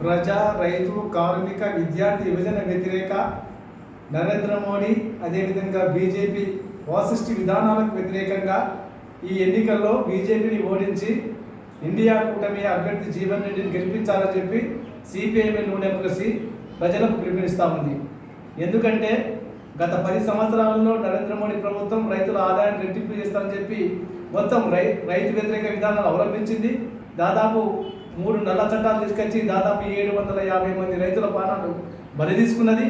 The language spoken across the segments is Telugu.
ప్రజా రైతు కార్మిక విద్యార్థి విభజన వ్యతిరేక నరేంద్ర మోడీ అదేవిధంగా బీజేపీ వాసిస్టు విధానాలకు వ్యతిరేకంగా ఈ ఎన్నికల్లో బీజేపీని ఓడించి ఇండియా కూటమి అభ్యర్థి జీవన్ రెడ్డిని గెలిపించాలని చెప్పి సిపిఐఎం న్యూ డెమోక్రసీ ప్రజలకు పిలుపునిస్తూ ఉంది. ఎందుకంటే గత 10 సంవత్సరాలలో నరేంద్ర మోడీ ప్రభుత్వం రైతుల ఆదాయాన్ని రెట్టింపు చేస్తారని చెప్పి మొత్తం రైతు వ్యతిరేక విధానాలు అవలంబించింది. దాదాపు 3 నల్ల చట్టాలు తీసుకొచ్చి దాదాపు 750 మంది రైతుల ప్రాణాలు బలి తీసుకున్నది.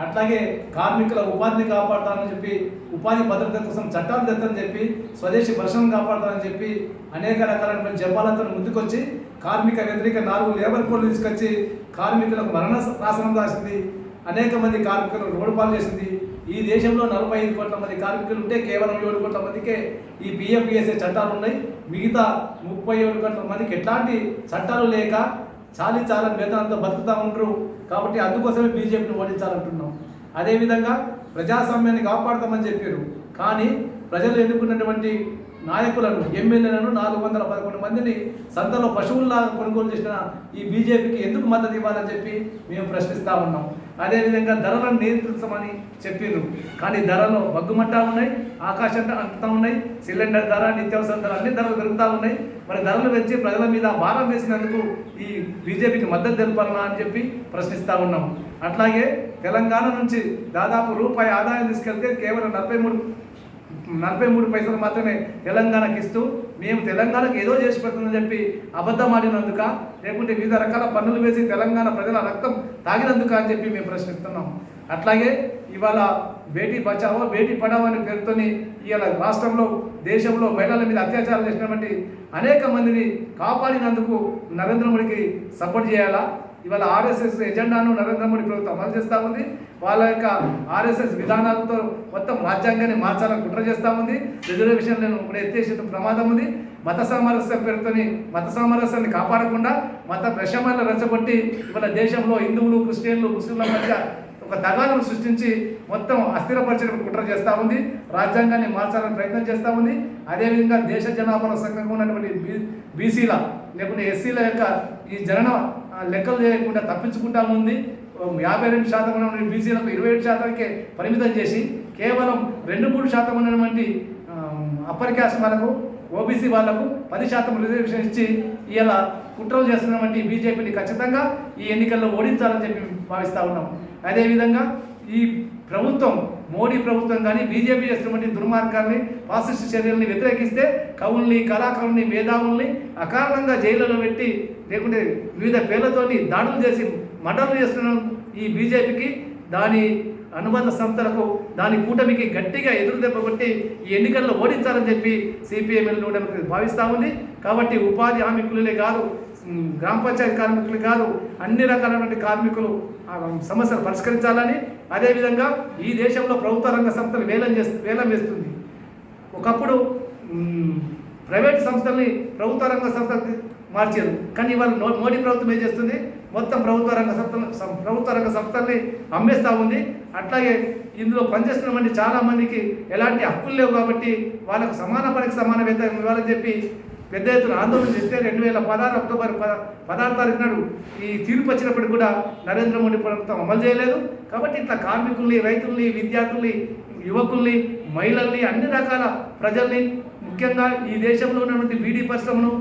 అట్లాగే కార్మికుల ఉపాధిని కాపాడుతారని చెప్పి ఉపాధి భద్రత కోసం చట్టాలు తెస్తారని చెప్పి స్వదేశీ పరిశ్రమను కాపాడుతారని చెప్పి అనేక రకాలైన జపాలతో ముందుకొచ్చి కార్మిక వ్యతిరేక 4 లేబర్ కోడ్లు తీసుకొచ్చి కార్మికులకు మరణ నాశనం రాసింది. అనేక మంది కార్మికులను రోడ్డు పాలు చేసింది. ఈ దేశంలో 45 కోట్ల మంది కార్మికులు ఉంటే కేవలం 7 కోట్ల మందికే ఈ పిఎఫ్పిఎస్ఏ చట్టాలు ఉన్నాయి. మిగతా 37 కోట్ల మందికి ఎట్లాంటి చట్టాలు లేక చాలీ వేతనంతో బతుకుతూ ఉంటారు. కాబట్టి అందుకోసమే బీజేపీని ఓడించాలంటున్నాం. అదేవిధంగా ప్రజాస్వామ్యాన్ని కాపాడతామని చెప్పారు. కానీ ప్రజలు ఎన్నుకున్నటువంటి నాయకులను ఎమ్మెల్యేలను 411 మందిని సంతలో పశువుల్లాగా కొనుగోలు చేసిన ఈ బీజేపీకి ఎందుకు మద్దతు ఇవ్వాలని చెప్పి మేము ప్రశ్నిస్తూ ఉన్నాం. అదేవిధంగా ధరలను నియంత్రిస్తామని చెప్పారు. కానీ ధరలు బగ్గుమంటా ఉన్నాయి, ఆకాశం అంటుతూ ఉన్నాయి. సిలిండర్ ధర, నిత్యావసర ధర అన్ని ధరలు పెరుగుతూ ఉన్నాయి. మరి ధరలు పెంచి ప్రజల మీద భారం వేసినందుకు ఈ బీజేపీకి మద్దతు తెలపాలనా అని చెప్పి ప్రశ్నిస్తూ ఉన్నాం. అట్లాగే తెలంగాణ నుంచి దాదాపు రూపాయి ఆదాయం తీసుకెళ్తే కేవలం 43 పైసలు మాత్రమే తెలంగాణకి ఇస్తూ మేము తెలంగాణకు ఏదో చేసి పెడుతుందని చెప్పి అబద్ధం ఆడినందుక, లేకుంటే వివిధ రకాల పన్నులు వేసి తెలంగాణ ప్రజల రక్తం తాగినందుక అని చెప్పి మేము ప్రశ్నిస్తున్నాం. అట్లాగే ఇవాళ బేటీ బచావో బేటీ పడావో అనే పేరుతోని ఇవాళ రాష్ట్రంలో దేశంలో మహిళల మీద అత్యాచారాలు చేసినటువంటి అనేక మందిని కాపాడినందుకు నరేంద్ర మోడీకి సపోర్ట్ చేయాలా? ఇవాళ ఆర్ఎస్ఎస్ ఎజెండాను నరేంద్ర మోడీ ప్రభుత్వం అమలు చేస్తూ ఉంది. వాళ్ళ యొక్క ఆర్ఎస్ఎస్ విధానాలతో మొత్తం రాజ్యాంగాన్ని మార్చాలని కుట్ర చేస్తూ ఉంది. రిజర్వేషన్లను ఇప్పుడు ఎత్తేసే ప్రమాదం ఉంది. మత సామరస్యం పేరుతోని మత సామరస్యాన్ని కాపాడకుండా మత విషమాలను రెచ్చగొట్టి ఇవాళ దేశంలో హిందువులు, క్రిస్టియన్లు, ముస్లింల మధ్య ఒక తగాదాను సృష్టించి మొత్తం అస్థిరపరచడం కుట్ర చేస్తూ ఉంది. రాజ్యాంగాన్ని మార్చాలని ప్రయత్నం చేస్తూ ఉంది. అదేవిధంగా దేశ జనాభాలో సంఖ్యగా ఉన్నటువంటి బీసీల లేకుంటే ఎస్సీల యొక్క ఈ జనన లెక్కలు చేయకుండా తప్పించుకుంటా ఉంది. 52% ఉన్నటువంటి బీసీలకు 27%కే పరిమితం చేసి కేవలం 2-3% ఉన్నటువంటి అప్పర్ క్యాస్ట్ వాళ్ళకు, ఓబీసీ వాళ్లకు 10% రిజర్వేషన్ ఇచ్చి ఇలా కుట్రలు చేస్తున్నటువంటి బీజేపీని ఖచ్చితంగా ఈ ఎన్నికల్లో ఓడించాలని చెప్పి భావిస్తూ ఉన్నాం. అదేవిధంగా ఈ ప్రభుత్వం, మోడీ ప్రభుత్వం కానీ బీజేపీ చేస్తున్నటువంటి దుర్మార్గాన్ని, ఫాసిస్ట్ చర్యల్ని వ్యతిరేకిస్తే కవుల్ని, కళాకారుల్ని, మేధావుల్ని అకారణంగా జైళ్ళలో పెట్టి లేకుంటే వివిధ పేర్లతోని దాడులు చేసి మర్డర్లు చేస్తున్న ఈ బీజేపీకి, దాని అనుబంధ సంస్థలకు, దాని కూటమికి గట్టిగా ఎదురు దెబ్బ కొట్టి ఈ ఎన్నికల్లో ఓడించాలని చెప్పి సిపిఎంఎల్ భావిస్తూ ఉంది. కాబట్టి ఉపాధి హామీకులే కాదు, గ్రామ పంచాయతీ కార్మికులు కాదు, అన్ని రకాలైనటువంటి కార్మికులు సమస్యలు పరిష్కరించాలని, అదేవిధంగా ఈ దేశంలో ప్రభుత్వ రంగ సంస్థలు వేలం వేస్తుంది. ఒకప్పుడు ప్రైవేట్ సంస్థల్ని ప్రభుత్వ రంగ సంస్థలు మార్చారు. కానీ ఇవాళ మోడీ ప్రభుత్వం ఏం చేస్తుంది? మొత్తం ప్రభుత్వ రంగ సంస్థల్ని అమ్మేస్తూ ఉంది. అట్లాగే ఇందులో పనిచేస్తున్నటువంటి చాలామందికి ఎలాంటి హక్కులు లేవు. కాబట్టి వాళ్ళకు సమాన పనికి సమాన వేతనం ఇవ్వాలని చెప్పి పెద్ద ఎత్తున ఆందోళన చేస్తే 2016 అక్టోబర్ 16 తారీఖు నాడు ఈ తీర్పు వచ్చినప్పటికి కూడా నరేంద్ర మోడీ ప్రభుత్వం అమలు చేయలేదు. కాబట్టి ఇట్లా కార్మికుల్ని, రైతుల్ని, విద్యార్థుల్ని, యువకుల్ని, మహిళల్ని, అన్ని రకాల ప్రజల్ని, ముఖ్యంగా ఈ దేశంలో ఉన్నటువంటి బీడీ పరిశ్రమను,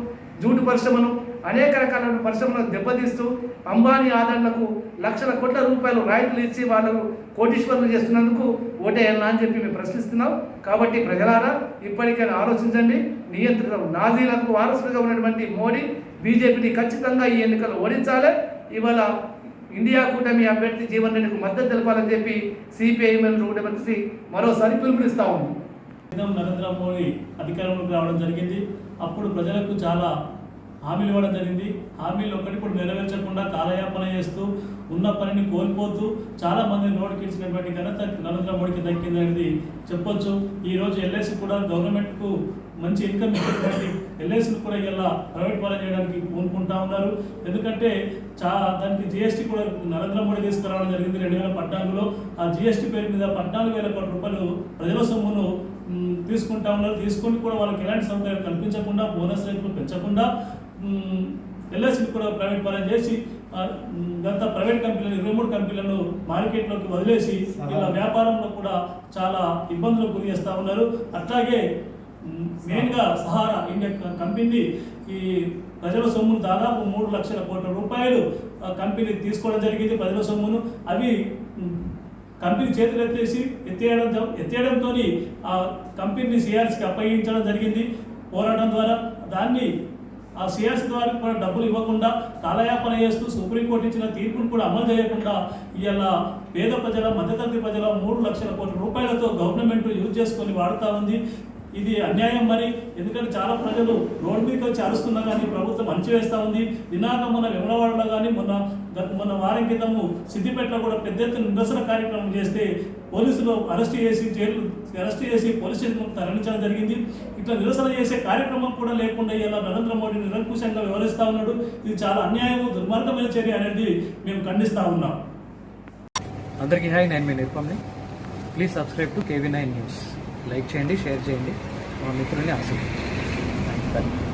జూటు పరిశ్రమను, అనేక రకాల పరిశ్రమలను దెబ్బతీస్తూ అంబానీ ఆదాయాలకు లక్షల కోట్ల రూపాయలు రాయితీలు ఇచ్చి వాళ్ళకు కోటీశ్వరులు చేస్తున్నందుకు ఓటేయాలనా అని చెప్పి మేము ప్రశ్నిస్తున్నాం. కాబట్టి ప్రజలారా ఇప్పటికైనా ఆలోచించండి. నియంత్రణ నాజీలకు వారసులుగా ఉన్నటువంటి మోడీ, బీజేపీని ఖచ్చితంగా ఈ ఎన్నికలు ఓడించాలి. ఇవాళ ఇండియా కూటమి అభ్యర్థి జీవన్ రెడ్డికి మద్దతు తెలపాలని చెప్పి సిపిఐఎం కలిసి మరోసారి పిలుపునిస్తా ఉంది. నరేంద్ర మోడీ అధికారంలోకి రావడం జరిగింది. అప్పుడు ప్రజలకు చాలా హామీలు ఇవ్వడం జరిగింది. హామీలు ఒక్కటి కూడా నెరవేర్చకుండా కాలయాపన చేస్తూ ఉన్న పనిని కోల్పోతూ చాలా మందిని రోడ్డుకి ఇచ్చినటువంటి ఘనత నరేంద్ర మోడీకి దక్కింది అనేది చెప్పొచ్చు. ఈరోజు ఎల్ఐసి కూడా గవర్నమెంట్కు మంచి ఇన్కమ్ ఇచ్చేటువంటి ఎల్ఐసిని కూడా ఇలా ప్రైవేట్ పరం చేయడానికి పూనుకుంటా ఉన్నారు. ఎందుకంటే దానికి జిఎస్టీ కూడా నరేంద్ర మోడీ తీసుకురావడం జరిగింది 2014లో. ఆ జిఎస్టీ పేరు మీద 14,000 కోట్ల రూపాయలు ప్రజల సొమ్మును తీసుకుంటా ఉన్నారు. తీసుకొని కూడా వాళ్ళకి ఎలాంటి సౌకర్యాలు కల్పించకుండా, బోనస్ రేట్లు పెంచకుండా ఎల్ఐసిని కూడా ప్రైవేట్ పరం చేసి గత ప్రైవేట్ కంపెనీలు 23 కంపెనీలను మార్కెట్లోకి వదిలేసి ఇలా వ్యాపారంలో కూడా చాలా ఇబ్బందులు గురి చేస్తూ ఉన్నారు. అట్లాగే మెయిన్గా సహారా ఇండియా కంపెనీ ఈ ప్రజల సొమ్మును దాదాపు 3 లక్షల కోట్ల రూపాయలు కంపెనీ తీసుకోవడం జరిగింది. ప్రజల సొమ్మును అవి కంపెనీ చేతులు ఎత్తేయడంతో ఆ కంపెనీని సిఆర్సీకి అప్పగించడం జరిగింది పోరాటం ద్వారా. దాన్ని ఆ సిఆర్సీ ద్వారా కూడా డబ్బులు ఇవ్వకుండా కాలయాపన చేస్తూ సుప్రీంకోర్టు ఇచ్చిన తీర్పును కూడా అమలు చేయకుండా ఇలా పేద ప్రజల మధ్యతరగతి ప్రజల 3 లక్షల కోట్ల రూపాయలతో గవర్నమెంట్ యూజ్ చేసుకొని వాడుతూ ఉంది. ఇది అన్యాయం మరి, ఎందుకంటే చాలా ప్రజలు రోడ్డు మీద వచ్చి అరుస్తున్నా కానీ ప్రభుత్వం అణచివేస్తూ ఉంది. దినాక మన వెమలవాడలో కానీ మొన్న వారం క్రితము సిద్దిపేటలో కూడా పెద్ద ఎత్తున నిరసన కార్యక్రమం చేస్తే పోలీసులు అరెస్ట్ చేసి పోలీస్ స్టేషన్కు తరలించడం జరిగింది. ఇట్లా నిరసన చేసే కార్యక్రమం కూడా లేకుండా ఇలా నరేంద్ర మోడీ నిరంకుశంగా వ్యవహరిస్తూ ఉన్నాడు. ఇది చాలా అన్యాయము, దుర్మార్గమైన చర్య అనేది మేము ఖండిస్తూ ఉన్నాం. అందరికీ హాయ్, నేను మీ నిర్పమ్ని. Please subscribe to KV9 news. Like చేయండి, షేర్ చేయండి, మా మిత్రుల్ని ఆశీర్వదించండి.